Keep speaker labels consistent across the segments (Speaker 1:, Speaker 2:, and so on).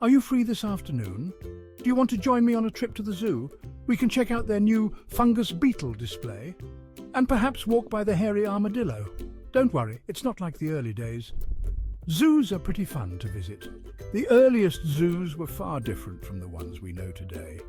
Speaker 1: Are you free this afternoon? Do you want to join me on a trip to the zoo? We can check out their new fungus beetle display and perhaps walk by the hairy armadillo. Don't worry, it's not like the early days. Zoos are pretty fun to visit. The earliest zoos were far different from the ones we know today.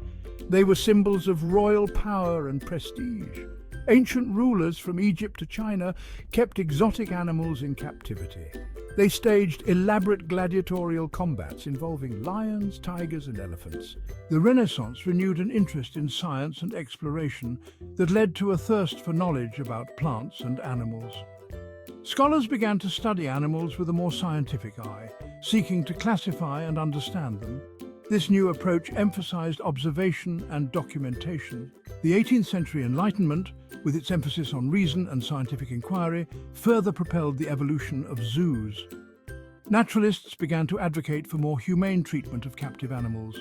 Speaker 1: They were symbols of royal power and prestige. Ancient rulers from Egypt to China kept exotic animals in captivity. They staged elaborate gladiatorial combats involving lions, tigers, and elephants. The Renaissance renewed an interest in science and exploration that led to a thirst for knowledge about plants and animals. Scholars began to study animals with a more scientific eye, seeking to classify and understand them. This new approach emphasized observation and documentation. The 18th century Enlightenment, with its emphasis on reason and scientific inquiry, further propelled the evolution of zoos. Naturalists began to advocate for more humane treatment of captive animals.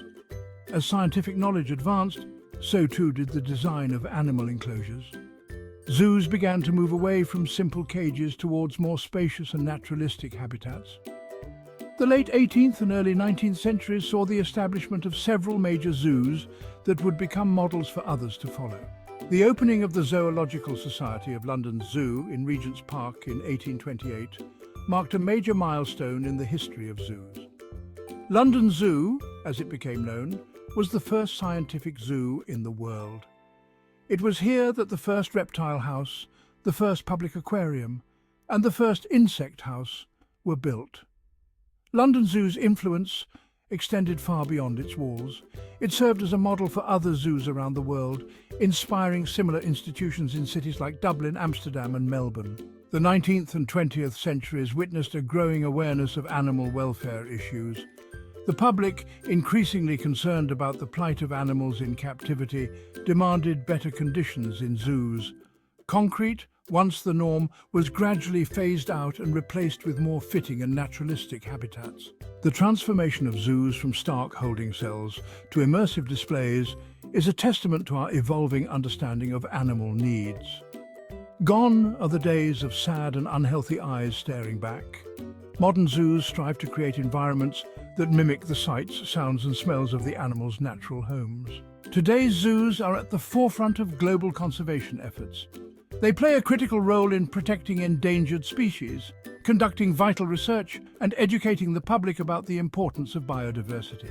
Speaker 1: As scientific knowledge advanced, so too did the design of animal enclosures. Zoos began to move away from simple cages towards more spacious and naturalistic habitats. The late 18th and early 19th centuries saw the establishment of several major zoos that would become models for others to follow. The opening of the Zoological Society of London's Zoo in Regent's Park in 1828 marked a major milestone in the history of zoos. London Zoo, as it became known, was the first scientific zoo in the world. It was here that the first reptile house, the first public aquarium, and the first insect house were built. London Zoo's influence extended far beyond its walls. It served as a model for other zoos around the world, inspiring similar institutions in cities like Dublin, Amsterdam, and Melbourne. The 19th and 20th centuries witnessed a growing awareness of animal welfare issues. The public, increasingly concerned about the plight of animals in captivity, demanded better conditions in zoos. Concrete, once the norm, was gradually phased out and replaced with more fitting and naturalistic habitats. The transformation of zoos from stark holding cells to immersive displays is a testament to our evolving understanding of animal needs. Gone are the days of sad and unhealthy eyes staring back. Modern zoos strive to create environments that mimic the sights, sounds and smells of the animals' natural homes. Today's zoos are at the forefront of global conservation efforts. They play a critical role in protecting endangered species, conducting vital research, and educating the public about the importance of biodiversity.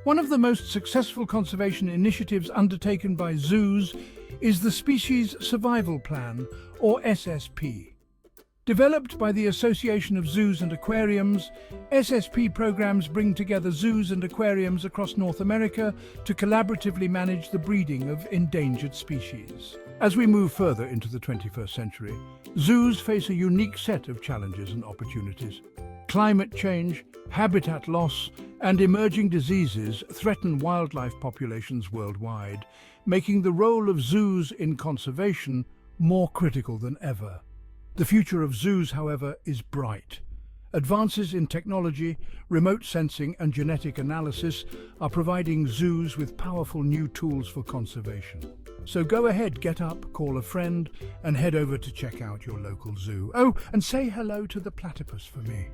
Speaker 1: One of the most successful conservation initiatives undertaken by zoos is the Species Survival Plan, or SSP. Developed by the Association of Zoos and Aquariums, SSP programs bring together zoos and aquariums across North America to collaboratively manage the breeding of endangered species. As we move further into the 21st century, zoos face a unique set of challenges and opportunities. Climate change, habitat loss, and emerging diseases threaten wildlife populations worldwide, making the role of zoos in conservation more critical than ever. The future of zoos, however, is bright. Advances in technology, remote sensing and genetic analysis are providing zoos with powerful new tools for conservation. So go ahead, get up, call a friend, and head over to check out your local zoo. Oh, and say hello to the platypus for me.